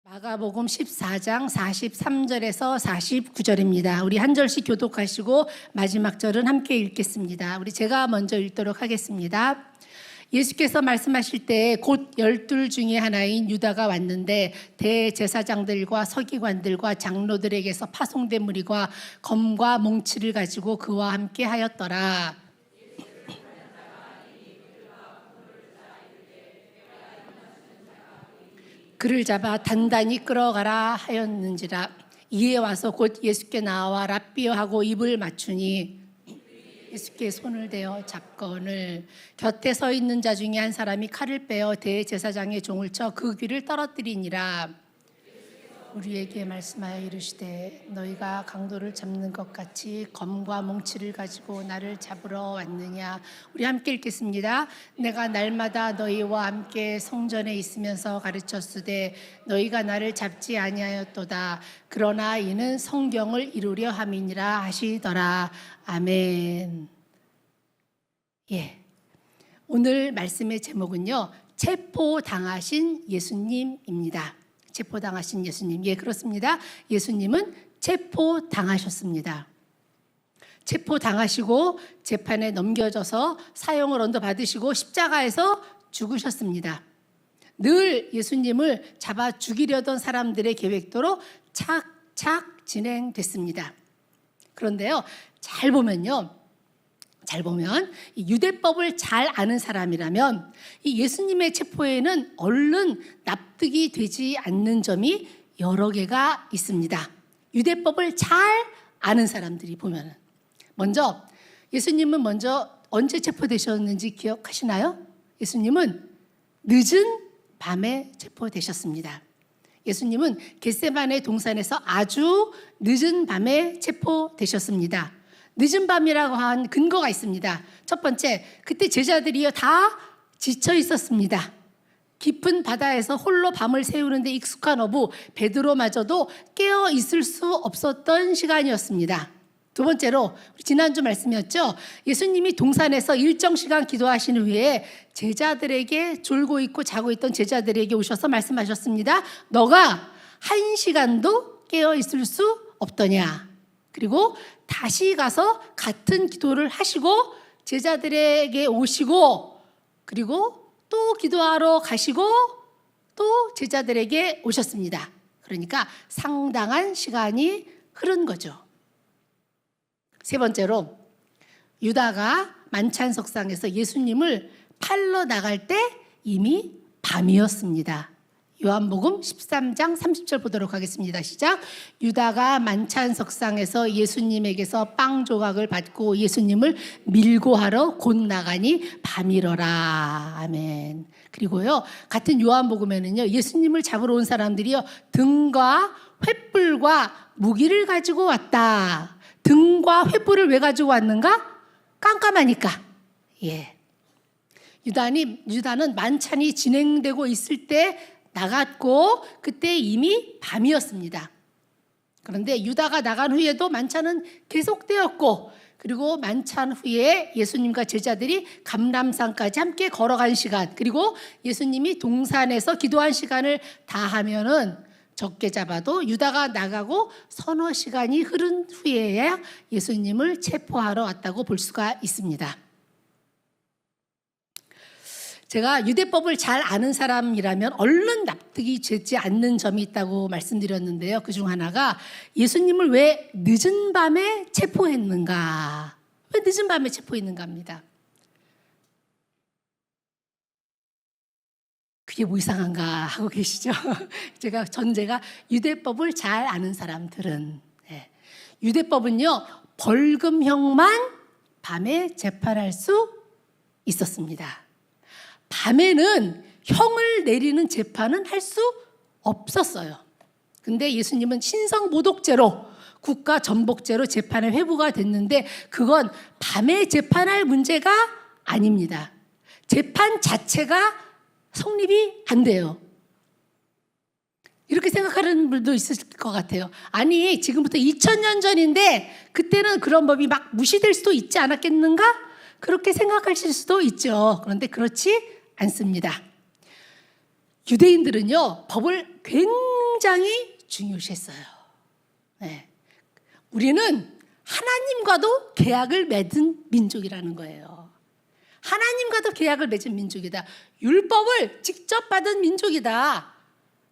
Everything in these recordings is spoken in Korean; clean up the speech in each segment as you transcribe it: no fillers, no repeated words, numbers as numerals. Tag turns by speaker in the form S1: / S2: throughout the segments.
S1: 마가복음 14장 43절에서 49절입니다. 우리 한 절씩 교독하시고 마지막 절은 함께 읽겠습니다. 제가 먼저 읽도록 하겠습니다. 예수께서 말씀하실 때 곧 12 중에 하나인 유다가 왔는데 대제사장들과 서기관들과 장로들에게서 파송된 무리가 검과 몽치를 가지고 그와 함께 하였더라. 그를 잡아 단단히 끌어가라 하였는지라. 이에 와서 곧 예수께 나와 랍비여 하고 입을 맞추니 예수께 손을 대어 잡거늘 곁에 서 있는 자 중에 한 사람이 칼을 빼어 대제사장의 종을 쳐 그 귀를 떨어뜨리니라. 우리에게 말씀하여 이르시되 너희가 강도를 잡는 것 같이 검과 몽치를 가지고 나를 잡으러 왔느냐. 우리 함께 읽겠습니다. 내가 날마다 너희와 함께 성전에 있으면서 가르쳤으되 너희가 나를 잡지 아니하였도다. 그러나 이는 성경을 이루려 함이니라 하시더라. 아멘. 오늘 말씀의 제목은요, 체포당하신 예수님입니다. 체포당하신 예수님. 그렇습니다. 예수님은 체포당하셨습니다. 체포당하시고 재판에 넘겨져서 사형을 언더 받으시고 십자가에서 죽으셨습니다. 늘 예수님을 잡아 죽이려던 사람들의 계획대로 착착 진행됐습니다. 그런데요, 잘 보면 이 유대법을 잘 아는 사람이라면 이 예수님의 체포에는 얼른 납득이 되지 않는 점이 여러 개가 있습니다. 유대법을 잘 아는 사람들이 보면은 예수님은 언제 체포되셨는지 기억하시나요? 예수님은 늦은 밤에 체포되셨습니다. 예수님은 겟세마네 동산에서 아주 늦은 밤에 체포되셨습니다. 늦은 밤이라고 한 근거가 있습니다. 첫 번째, 그때 제자들이요 다 지쳐 있었습니다. 깊은 바다에서 홀로 밤을 새우는데 익숙한 어부 베드로마저도 깨어 있을 수 없었던 시간이었습니다. 두 번째로, 지난주 말씀이었죠. 예수님이 동산에서 일정 시간 기도하신 후에 제자들에게 졸고 있고 자고 있던 제자들에게 오셔서 말씀하셨습니다. 너가 1시간도 깨어 있을 수 없더냐. 그리고 다시 가서 같은 기도를 하시고 제자들에게 오시고 그리고 또 기도하러 가시고 또 제자들에게 오셨습니다. 그러니까 상당한 시간이 흐른 거죠. 세 번째로, 유다가 만찬석상에서 예수님을 팔러 나갈 때 이미 밤이었습니다. 요한복음 13장 30절 보도록 하겠습니다. 시작. 유다가 만찬석상에서 예수님에게서 빵 조각을 받고 예수님을 밀고 하러 곧 나가니 밤이러라. 아멘. 그리고요, 같은 요한복음에는요, 예수님을 잡으러 온 사람들이요 등과 횃불과 무기를 가지고 왔다. 등과 횃불을 왜 가지고 왔는가? 깜깜하니까. 유다는 만찬이 진행되고 있을 때 나갔고 그때 이미 밤이었습니다. 그런데 유다가 나간 후에도 만찬은 계속되었고 그리고 만찬 후에 예수님과 제자들이 감람산까지 함께 걸어간 시간, 그리고 예수님이 동산에서 기도한 시간을 다 하면은 적게 잡아도 유다가 나가고 서너 시간이 흐른 후에야 예수님을 체포하러 왔다고 볼 수가 있습니다. 제가 유대법을 잘 아는 사람이라면 얼른 납득이 되지 않는 점이 있다고 말씀드렸는데요. 그중 하나가 예수님을 왜 늦은 밤에 체포했는가? 왜 늦은 밤에 체포했는가입니다. 그게 뭐 이상한가 하고 계시죠? 제가 유대법을 잘 아는 사람들은 유대법은요 벌금형만 밤에 재판할 수 있었습니다. 밤에는 형을 내리는 재판은 할 수 없었어요. 근데 예수님은 신성모독죄로 국가 전복죄로 재판에 회부가 됐는데 그건 밤에 재판할 문제가 아닙니다. 재판 자체가 성립이 안 돼요. 이렇게 생각하는 분도 있을 것 같아요. 아니, 지금부터 2000년 전인데 그때는 그런 법이 막 무시될 수도 있지 않았겠는가? 그렇게 생각하실 수도 있죠. 그런데 그렇지 않습니다. 유대인들은요, 법을 굉장히 굉장히 중요시했어요. 네. 우리는 하나님과도 계약을 맺은 민족이라는 거예요. 하나님과도 계약을 맺은 민족이다. 율법을 직접 받은 민족이다.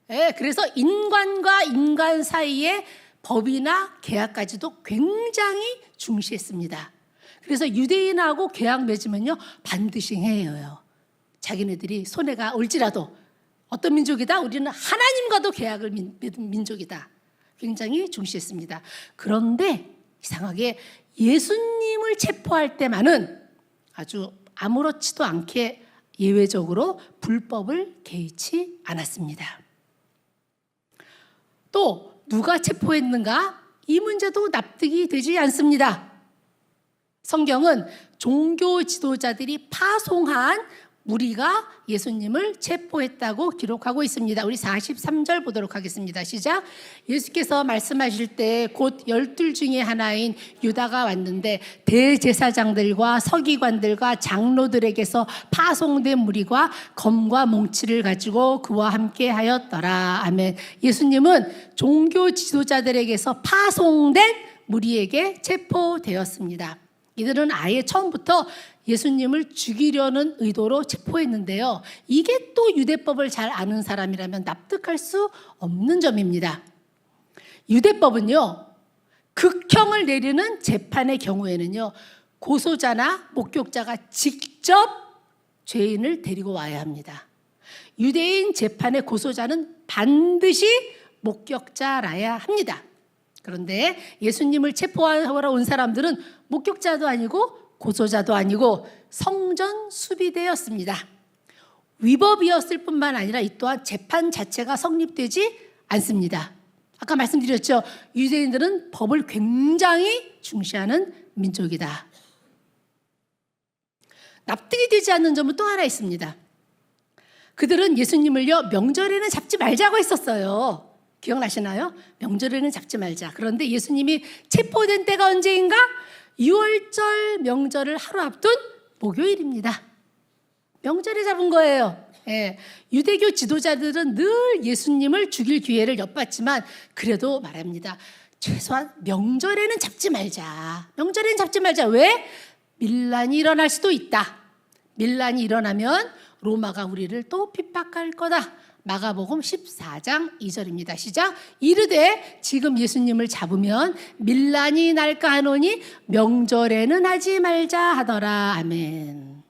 S1: 네, 그래서 인간과 인간 사이의 법이나 계약까지도 굉장히 중시했습니다. 그래서 유대인하고 계약 맺으면요 반드시 해요. 자기네들이 손해가 올지라도 어떤 민족이다? 우리는 하나님과도 계약을 맺은 민족이다. 굉장히 중시했습니다. 그런데 이상하게 예수님을 체포할 때만은 아주 아무렇지도 않게 예외적으로 불법을 개의치 않았습니다. 또 누가 체포했는가? 이 문제도 납득이 되지 않습니다. 성경은 종교 지도자들이 파송한 무리가 예수님을 체포했다고 기록하고 있습니다. 우리 43절 보도록 하겠습니다. 시작. 예수께서 말씀하실 때 곧 12 중에 하나인 유다가 왔는데 대제사장들과 서기관들과 장로들에게서 파송된 무리가 검과 몽치를 가지고 그와 함께 하였더라. 아멘. 예수님은 종교 지도자들에게서 파송된 무리에게 체포되었습니다. 이들은 아예 처음부터 예수님을 죽이려는 의도로 체포했는데요. 이게 또 유대법을 잘 아는 사람이라면 납득할 수 없는 점입니다. 유대법은요, 극형을 내리는 재판의 경우에는요, 고소자나 목격자가 직접 죄인을 데리고 와야 합니다. 유대인 재판의 고소자는 반드시 목격자라야 합니다. 그런데 예수님을 체포하러 온 사람들은 목격자도 아니고 고소자도 아니고 성전 수비대였습니다. 위법이었을 뿐만 아니라 이 또한 재판 자체가 성립되지 않습니다. 아까 말씀드렸죠. 유대인들은 법을 굉장히 중시하는 민족이다. 납득이 되지 않는 점은 또 하나 있습니다. 그들은 예수님을요 명절에는 잡지 말자고 했었어요. 기억나시나요? 명절에는 잡지 말자. 그런데 예수님이 체포된 때가 언제인가? 6월절 명절을 하루 앞둔 목요일입니다. 명절에 잡은 거예요. 예. 유대교 지도자들은 늘 예수님을 죽일 기회를 엿봤지만 그래도 말합니다. 최소한 명절에는 잡지 말자. 명절에는 잡지 말자. 왜? 밀란이 일어날 수도 있다. 밀란이 일어나면 로마가 우리를 또 핍박할 거다. 마가복음 14장 2절입니다. 시작. 이르되 지금 예수님을 잡으면 밀란이 날까 하노니 명절에는 하지 말자 하더라. 아멘.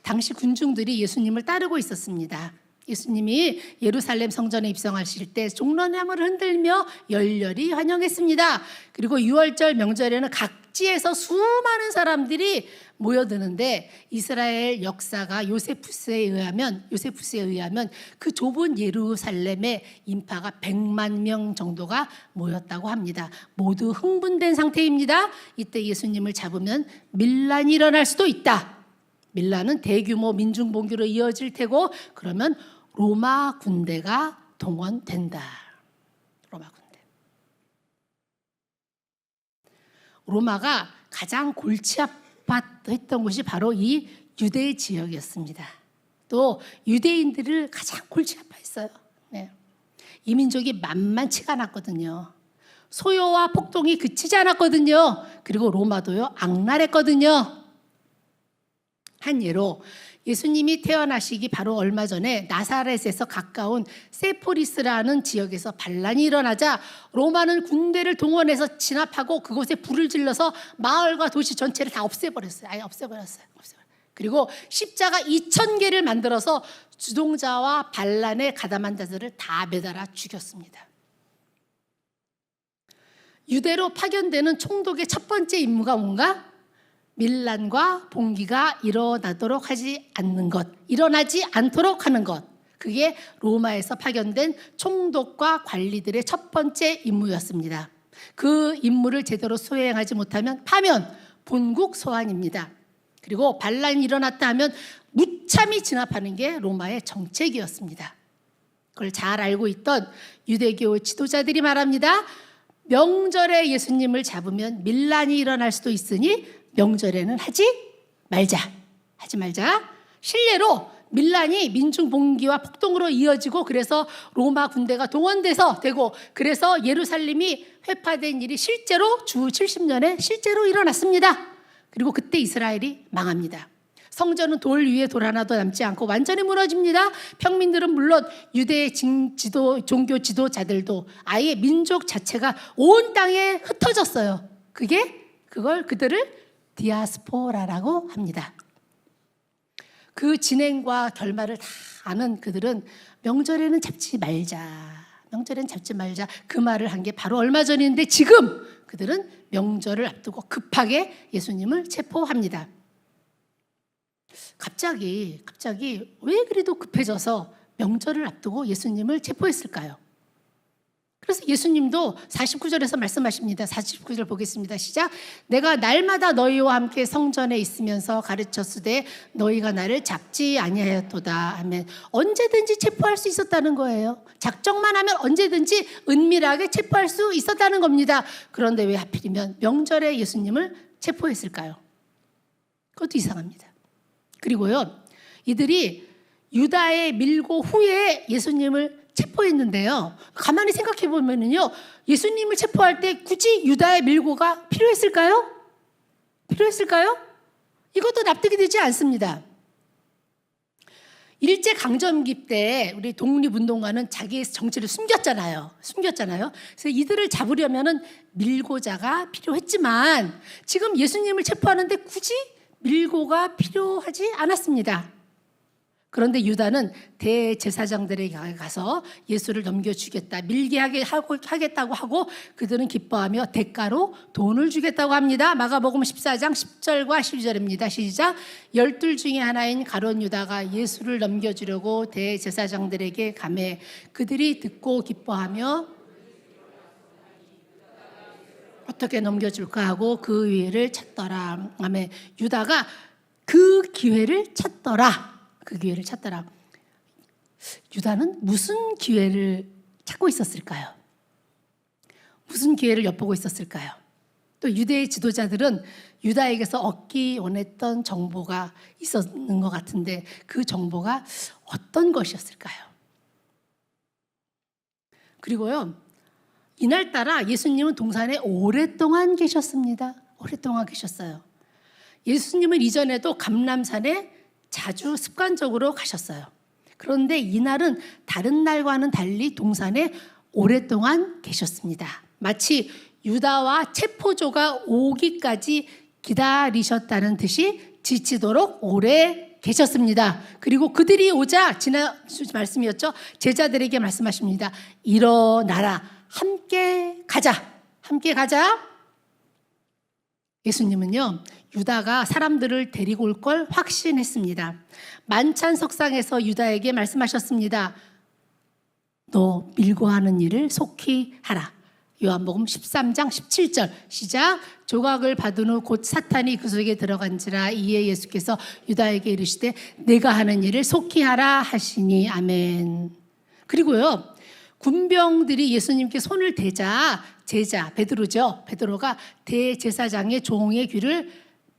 S1: 당시 군중들이 예수님을 따르고 있었습니다. 예수님이 예루살렘 성전에 입성하실 때 종려나무를 흔들며 열렬히 환영했습니다. 그리고 6월절 명절에는 각지에서 수많은 사람들이 모여드는데 이스라엘 역사가 요세푸스에 의하면 그 좁은 예루살렘에 인파가 100만 명 정도가 모였다고 합니다. 모두 흥분된 상태입니다. 이때 예수님을 잡으면 밀란이 일어날 수도 있다. 밀란은 대규모 민중봉기로 이어질 테고 그러면 로마 군대가 동원된다. 로마 군대. 로마가 가장 골치 아팠던 곳이 바로 이 유대 지역이었습니다. 또 유대인들을 가장 골치 아파했어요. 네. 이 민족이 만만치가 않았거든요. 소요와 폭동이 그치지 않았거든요. 그리고 로마도요 악랄했거든요. 한 예로 예수님이 태어나시기 바로 얼마 전에 나사렛에서 가까운 세포리스라는 지역에서 반란이 일어나자 로마는 군대를 동원해서 진압하고 그곳에 불을 질러서 마을과 도시 전체를 다 없애버렸어요. 아예 없애버렸어요. 그리고 십자가 2,000개를 만들어서 주동자와 반란에 가담한 자들을 다 매달아 죽였습니다. 유대로 파견되는 총독의 첫 번째 임무가 뭔가? 밀란과 봉기가 일어나지 않도록 하는 것. 그게 로마에서 파견된 총독과 관리들의 첫 번째 임무였습니다. 그 임무를 제대로 수행하지 못하면 파면, 본국 소환입니다. 그리고 반란이 일어났다 하면 무참히 진압하는 게 로마의 정책이었습니다. 그걸 잘 알고 있던 유대교 지도자들이 말합니다. 명절에 예수님을 잡으면 밀란이 일어날 수도 있으니 명절에는 하지 말자. 실례로 밀란이 민중 봉기와 폭동으로 이어지고 그래서 로마 군대가 동원돼서 되고 그래서 예루살렘이 회파된 일이 실제로 주 70년에 실제로 일어났습니다. 그리고 그때 이스라엘이 망합니다. 성전은 돌 위에 돌 하나도 남지 않고 완전히 무너집니다. 평민들은 물론 유대의 종교 지도자들도 아예 민족 자체가 온 땅에 흩어졌어요. 그걸 그들을 디아스포라라고 합니다. 그 진행과 결말을 다 아는 그들은 명절에는 잡지 말자. 그 말을 한 게 바로 얼마 전인데 지금 그들은 명절을 앞두고 급하게 예수님을 체포합니다. 갑자기 왜 그래도 급해져서 명절을 앞두고 예수님을 체포했을까요? 그래서 예수님도 49절에서 말씀하십니다. 49절 보겠습니다. 시작. 내가 날마다 너희와 함께 성전에 있으면서 가르쳤으되 너희가 나를 잡지 아니하였도다. 아멘. 언제든지 체포할 수 있었다는 거예요. 작정만 하면 언제든지 은밀하게 체포할 수 있었다는 겁니다. 그런데 왜 하필이면 명절에 예수님을 체포했을까요? 그것도 이상합니다. 그리고요, 이들이 유다에 밀고 후에 예수님을 체포했는데요. 가만히 생각해 보면은요, 예수님을 체포할 때 굳이 유다의 밀고가 필요했을까요? 이것도 납득이 되지 않습니다. 일제 강점기 때 우리 독립운동가는 자기의 정체를 숨겼잖아요. 그래서 이들을 잡으려면은 밀고자가 필요했지만 지금 예수님을 체포하는데 굳이 밀고가 필요하지 않았습니다. 그런데 유다는 대제사장들에게 가서 예수를 넘겨주겠다, 밀게 하겠다고 하고 그들은 기뻐하며 대가로 돈을 주겠다고 합니다. 마가복음 14장 10절과 12절입니다. 시작. 12 중에 하나인 가룟 유다가 예수를 넘겨주려고 대제사장들에게 가매 그들이 듣고 기뻐하며 어떻게 넘겨줄까 하고 그 기회를 찾더라. 아멘. 유다가 그 기회를 찾더라. 유다는 무슨 기회를 찾고 있었을까요? 무슨 기회를 엿보고 있었을까요? 또 유대의 지도자들은 유다에게서 얻기 원했던 정보가 있었는 것 같은데 그 정보가 어떤 것이었을까요? 그리고요, 이날따라 예수님은 동산에 오랫동안 계셨습니다. 예수님은 이전에도 감람산에 자주 습관적으로 가셨어요. 그런데 이날은 다른 날과는 달리 동산에 오랫동안 계셨습니다. 마치 유다와 체포조가 오기까지 기다리셨다는 듯이 지치도록 오래 계셨습니다. 그리고 그들이 오자 지난 말씀이었죠. 제자들에게 말씀하십니다. 일어나라. 함께 가자. 예수님은요, 유다가 사람들을 데리고 올 걸 확신했습니다. 만찬석상에서 유다에게 말씀하셨습니다. 너 밀고 하는 일을 속히 하라. 요한복음 13장 17절 시작. 조각을 받은 후 곧 사탄이 그 속에 들어간지라. 이에 예수께서 유다에게 이르시되 내가 하는 일을 속히 하라 하시니. 아멘. 그리고요, 군병들이 예수님께 손을 대자 제자 베드로가 대제사장의 종의 귀를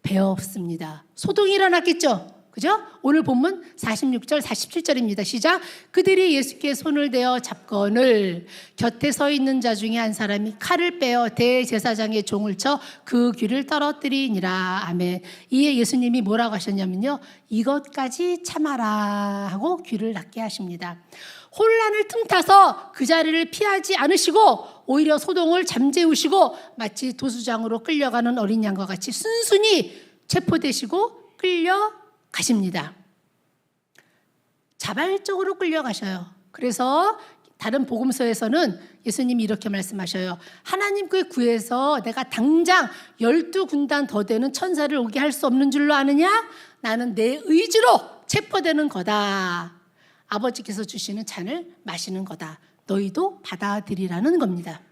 S1: 베었습니다. 소동이 일어났겠죠? 그죠? 오늘 본문 46절 47절입니다. 시작. 그들이 예수께 손을 대어 잡거늘 곁에 서 있는 자 중에 한 사람이 칼을 빼어 대제사장의 종을 쳐 그 귀를 떨어뜨리니라. 아멘. 이에 예수님이 뭐라고 하셨냐면요, 이것까지 참아라 하고 귀를 닫게 하십니다. 혼란을 틈타서 그 자리를 피하지 않으시고 오히려 소동을 잠재우시고 마치 도수장으로 끌려가는 어린 양과 같이 순순히 체포되시고 끌려가십니다. 자발적으로 끌려가셔요. 그래서 다른 복음서에서는 예수님이 이렇게 말씀하셔요. 하나님께 구해서 내가 당장 12군단 더 되는 천사를 오게 할 수 없는 줄로 아느냐? 나는 내 의지로 체포되는 거다. 아버지께서 주시는 잔을 마시는 거다. 너희도 받아들이라는 겁니다.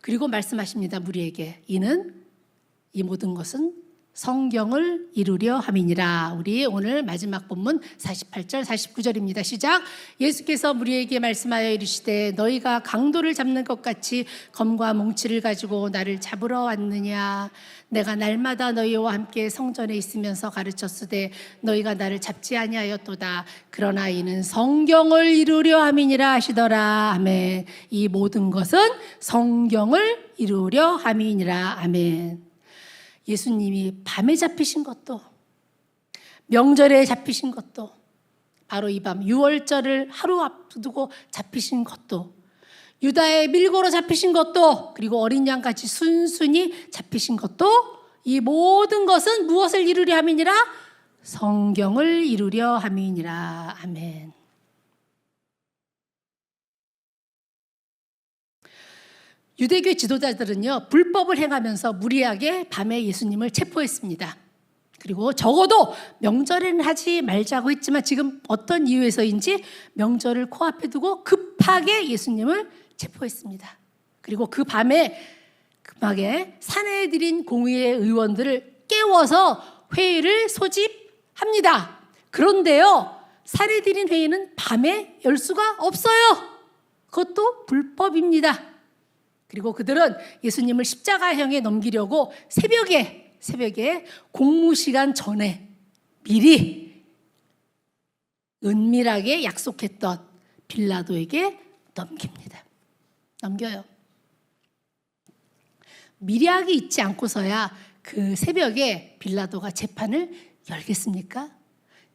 S1: 그리고 말씀하십니다. 무리에게 이 모든 것은 성경을 이루려 함이니라. 우리 오늘 마지막 본문 48절 49절입니다. 시작. 예수께서 무리에게 말씀하여 이르시되 너희가 강도를 잡는 것 같이 검과 뭉치를 가지고 나를 잡으러 왔느냐. 내가 날마다 너희와 함께 성전에 있으면서 가르쳤으되 너희가 나를 잡지 아니하였도다. 그러나 이는 성경을 이루려 함이니라 하시더라. 아멘. 이 모든 것은 성경을 이루려 함이니라. 아멘. 예수님이 밤에 잡히신 것도, 명절에 잡히신 것도, 바로 이 밤 유월절을 하루 앞두고 잡히신 것도, 유다의 밀고로 잡히신 것도, 그리고 어린 양같이 순순히 잡히신 것도, 이 모든 것은 무엇을 이루려 함이니라? 성경을 이루려 함이니라. 아멘. 유대교 지도자들은요, 불법을 행하면서 무리하게 밤에 예수님을 체포했습니다. 그리고 적어도 명절에는 하지 말자고 했지만 지금 어떤 이유에서인지 명절을 코앞에 두고 급하게 예수님을 체포했습니다. 그리고 그 밤에 급하게 사내들인 공의회 의원들을 깨워서 회의를 소집합니다. 그런데요, 사내들인 회의는 밤에 열 수가 없어요. 그것도 불법입니다. 그리고 그들은 예수님을 십자가형에 넘기려고 새벽에 공무 시간 전에 미리 은밀하게 약속했던 빌라도에게 넘겨요. 미리하게 잊지 않고서야 그 새벽에 빌라도가 재판을 열겠습니까?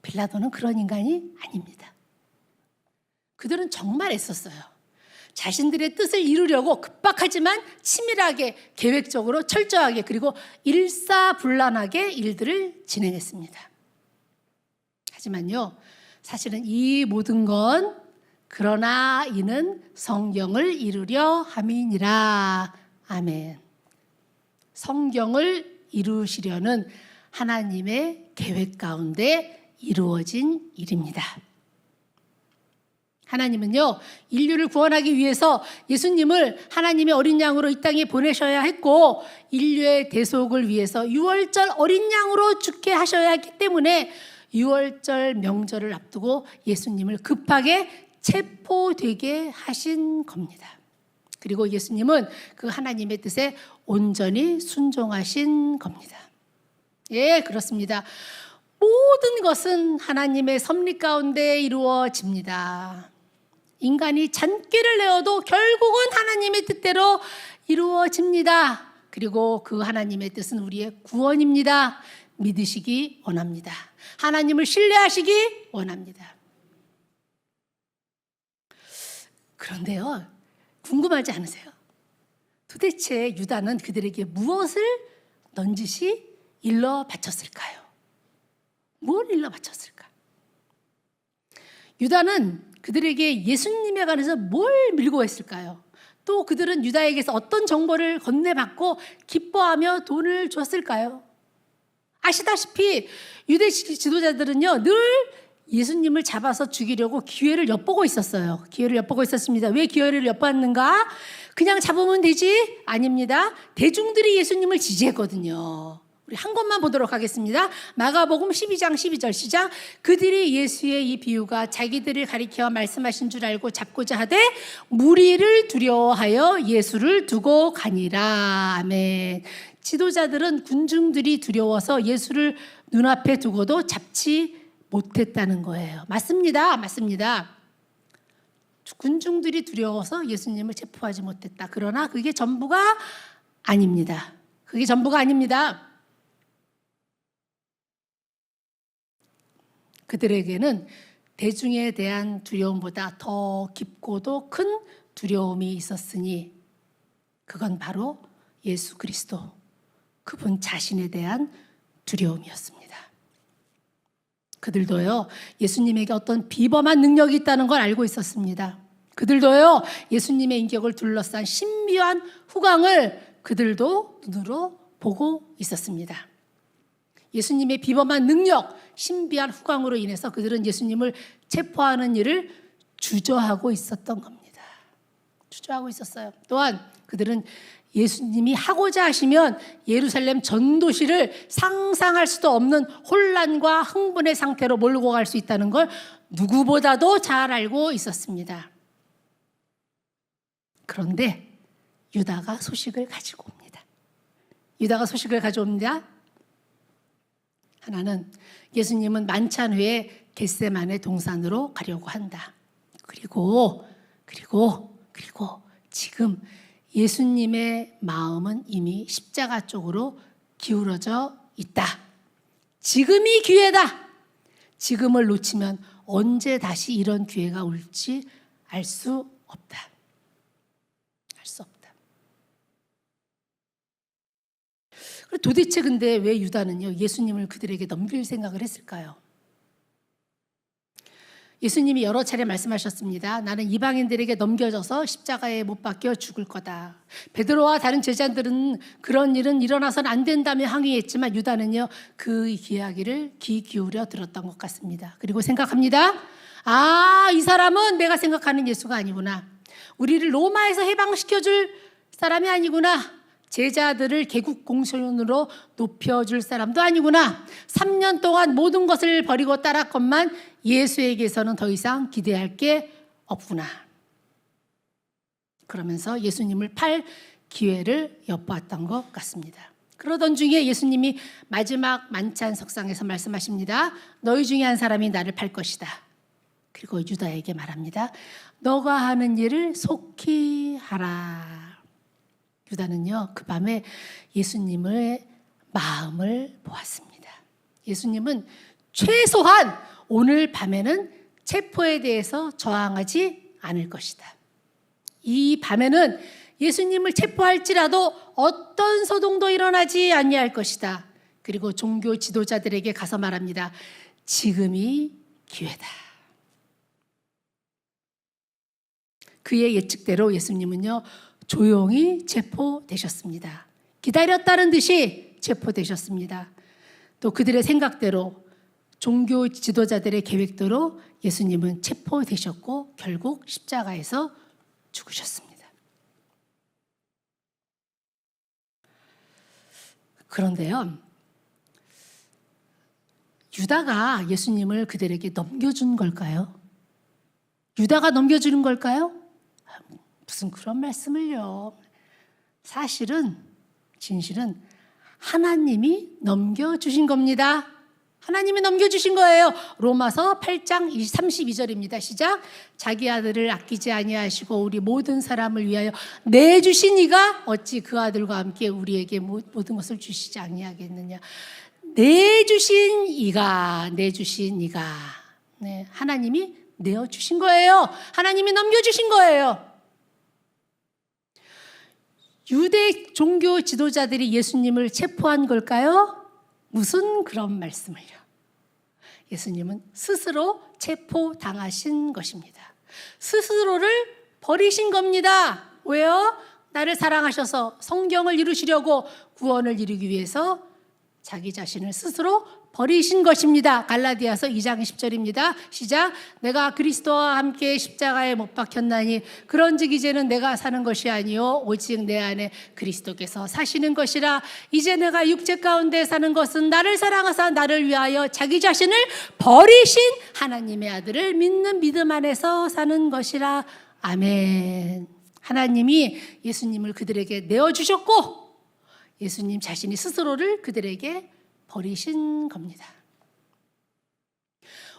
S1: 빌라도는 그런 인간이 아닙니다. 그들은 정말 애썼어요. 자신들의 뜻을 이루려고 급박하지만 치밀하게, 계획적으로, 철저하게, 그리고 일사불란하게 일들을 진행했습니다. 하지만요, 사실은 이 모든 건 그러나 이는 성경을 이루려 함이니라. 아멘. 성경을 이루시려는 하나님의 계획 가운데 이루어진 일입니다. 하나님은요, 인류를 구원하기 위해서 예수님을 하나님의 어린 양으로 이 땅에 보내셔야 했고, 인류의 대속을 위해서 유월절 어린 양으로 죽게 하셔야 했기 때문에 유월절 명절을 앞두고 예수님을 급하게 체포되게 하신 겁니다. 그리고 예수님은 그 하나님의 뜻에 온전히 순종하신 겁니다. 예, 그렇습니다. 모든 것은 하나님의 섭리 가운데 이루어집니다. 인간이 잔꾀를 내어도 결국은 하나님의 뜻대로 이루어집니다. 그리고 그 하나님의 뜻은 우리의 구원입니다. 믿으시기 원합니다. 하나님을 신뢰하시기 원합니다. 그런데요, 궁금하지 않으세요? 도대체 유다는 그들에게 무엇을 넌지시 일러 바쳤을까요? 뭘 일러 바쳤을까? 유다는 그들에게 예수님에 관해서 뭘 밀고 했을까요? 또 그들은 유다에게서 어떤 정보를 건네받고 기뻐하며 돈을 줬을까요? 아시다시피 유대 지도자들은요, 늘 예수님을 잡아서 죽이려고 기회를 엿보고 있었어요. 기회를 엿보고 있었습니다. 왜 기회를 엿봤는가? 그냥 잡으면 되지? 아닙니다. 대중들이 예수님을 지지했거든요. 우리 한 것만 보도록 하겠습니다. 마가복음 12장 12절 시작. 그들이 예수의 이 비유가 자기들을 가리켜 말씀하신 줄 알고 잡고자 하되 무리를 두려워하여 예수를 두고 가니라. 아멘. 지도자들은 군중들이 두려워서 예수를 눈앞에 두고도 잡지 못했다는 거예요. 맞습니다. 군중들이 두려워서 예수님을 체포하지 못했다. 그러나 그게 전부가 아닙니다. 그들에게는 대중에 대한 두려움보다 더 깊고도 큰 두려움이 있었으니 그건 바로 예수 그리스도, 그분 자신에 대한 두려움이었습니다. 그들도요, 예수님에게 어떤 비범한 능력이 있다는 걸 알고 있었습니다. 그들도요, 예수님의 인격을 둘러싼 신비한 후광을 그들도 눈으로 보고 있었습니다. 예수님의 비범한 능력, 신비한 후광으로 인해서 그들은 예수님을 체포하는 일을 주저하고 있었던 겁니다. 주저하고 있었어요. 또한 그들은 예수님이 하고자 하시면 예루살렘 전도시를 상상할 수도 없는 혼란과 흥분의 상태로 몰고 갈 수 있다는 걸 누구보다도 잘 알고 있었습니다. 그런데 유다가 소식을 가지고 옵니다. 유다가 소식을 가져옵니다. 하나는 예수님은 만찬 후에 겟세마네 동산으로 가려고 한다. 그리고 지금 예수님의 마음은 이미 십자가 쪽으로 기울어져 있다. 지금이 기회다. 지금을 놓치면 언제 다시 이런 기회가 올지 알 수 없다. 알 수 없다. 도대체 근데 왜 유다는요, 예수님을 그들에게 넘길 생각을 했을까요? 예수님이 여러 차례 말씀하셨습니다. 나는 이방인들에게 넘겨져서 십자가에 못 박혀 죽을 거다. 베드로와 다른 제자들은 그런 일은 일어나서는 안 된다며 항의했지만 유다는요, 그 이야기를 귀 기울여 들었던 것 같습니다. 그리고 생각합니다. 이 사람은 내가 생각하는 예수가 아니구나. 우리를 로마에서 해방시켜줄 사람이 아니구나. 제자들을 개국 공신으로 높여줄 사람도 아니구나. 3년 동안 모든 것을 버리고 따랐건만 예수에게서는 더 이상 기대할 게 없구나. 그러면서 예수님을 팔 기회를 엿보았던 것 같습니다. 그러던 중에 예수님이 마지막 만찬 석상에서 말씀하십니다. 너희 중에 한 사람이 나를 팔 것이다. 그리고 유다에게 말합니다. 너가 하는 일을 속히 하라. 유다는요, 그 밤에 예수님의 마음을 보았습니다. 예수님은 최소한 오늘 밤에는 체포에 대해서 저항하지 않을 것이다. 이 밤에는 예수님을 체포할지라도 어떤 소동도 일어나지 아니할 것이다. 그리고 종교 지도자들에게 가서 말합니다. 지금이 기회다. 그의 예측대로 예수님은요, 조용히 체포되셨습니다. 기다렸다는 듯이 체포되셨습니다. 또 그들의 생각대로, 종교 지도자들의 계획대로 예수님은 체포되셨고 결국 십자가에서 죽으셨습니다. 그런데요, 유다가 예수님을 그들에게 넘겨준 걸까요? 유다가 넘겨주는 걸까요? 무슨 그런 말씀을요. 진실은 하나님이 넘겨주신 겁니다. 하나님이 넘겨주신 거예요. 로마서 8장 32절입니다. 시작. 자기 아들을 아끼지 아니하시고 우리 모든 사람을 위하여 내주신 이가 어찌 그 아들과 함께 우리에게 모든 것을 주시지 아니하겠느냐. 내주신 이가. 네, 하나님이 내어주신 거예요. 하나님이 넘겨주신 거예요. 유대 종교 지도자들이 예수님을 체포한 걸까요? 무슨 그런 말씀을요. 예수님은 스스로 체포당하신 것입니다. 스스로를 버리신 겁니다. 왜요? 나를 사랑하셔서 성경을 이루시려고, 구원을 이루기 위해서 자기 자신을 스스로 버리신 것입니다. 갈라디아서 2장 10절입니다. 시작. 내가 그리스도와 함께 십자가에 못 박혔나니 그런즉 이제는 내가 사는 것이 아니요 오직 내 안에 그리스도께서 사시는 것이라. 이제 내가 육체 가운데 사는 것은 나를 사랑하사 나를 위하여 자기 자신을 버리신 하나님의 아들을 믿는 믿음 안에서 사는 것이라. 아멘. 하나님이 예수님을 그들에게 내어주셨고 예수님 자신이 스스로를 그들에게 버리신 겁니다.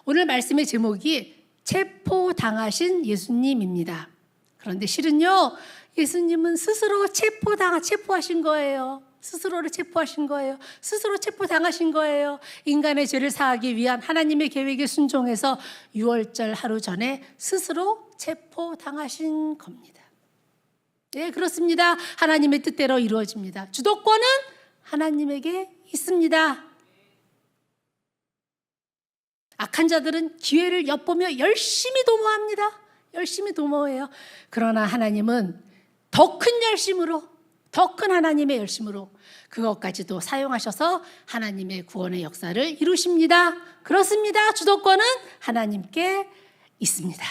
S1: 오늘 말씀의 제목이 체포당하신 예수님입니다. 그런데 실은요, 예수님은 스스로 체포하신 거예요. 스스로를 체포하신 거예요. 스스로 체포당하신 거예요. 인간의 죄를 사하기 위한 하나님의 계획에 순종해서 6월절 하루 전에 스스로 체포당하신 겁니다. 네, 그렇습니다. 하나님의 뜻대로 이루어집니다. 주도권은 하나님에게 있습니다. 악한 자들은 기회를 엿보며 열심히 도모합니다. 열심히 도모해요. 그러나 하나님은 더 큰 열심으로, 더 큰 하나님의 열심으로 그것까지도 사용하셔서 하나님의 구원의 역사를 이루십니다. 그렇습니다. 주도권은 하나님께 있습니다.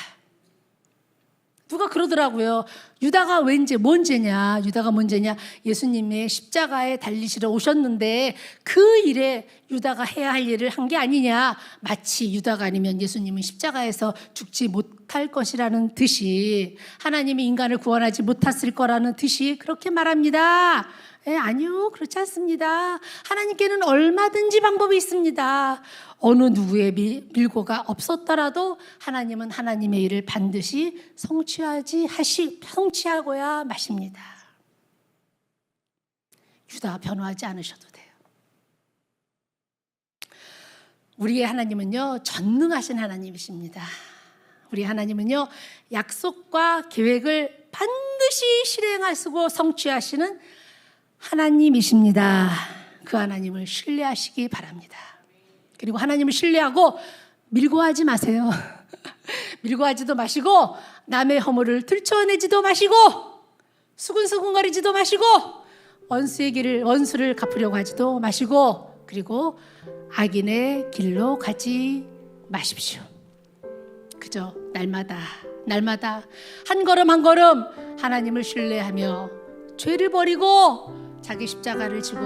S1: 누가 그러더라고요. 유다가 뭔 죄냐? 유다가 뭔 죄냐? 예수님의 십자가에 달리시러 오셨는데 그 일에 유다가 해야 할 일을 한 게 아니냐? 마치 유다가 아니면 예수님은 십자가에서 죽지 못할 것이라는 듯이, 하나님이 인간을 구원하지 못했을 거라는 듯이 그렇게 말합니다. 아니요, 그렇지 않습니다. 하나님께는 얼마든지 방법이 있습니다. 어느 누구의 밀고가 없었더라도 하나님은 하나님의 일을 반드시 성취하고야 마십니다. 유다 변호하지 않으셔도 돼요. 우리의 하나님은요, 전능하신 하나님이십니다. 우리 하나님은요, 약속과 계획을 반드시 실행하시고 성취하시는 하나님이십니다. 그 하나님을 신뢰하시기 바랍니다. 그리고 하나님을 신뢰하고 밀고하지 마세요. 밀고하지도 마시고 남의 허물을 들춰내지도 마시고 수근수근거리지도 마시고 원수를 갚으려고 하지도 마시고, 그리고 악인의 길로 가지 마십시오. 그저 날마다 한 걸음 한 걸음 하나님을 신뢰하며 죄를 버리고 자기 십자가를 지고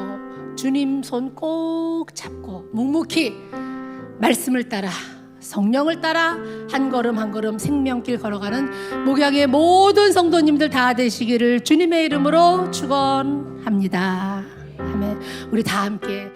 S1: 주님 손 꼭 잡고 묵묵히 말씀을 따라 성령을 따라 한 걸음 한 걸음 생명길 걸어가는 목양의 모든 성도님들 다 되시기를 주님의 이름으로 축원합니다. 아멘. 우리 다 함께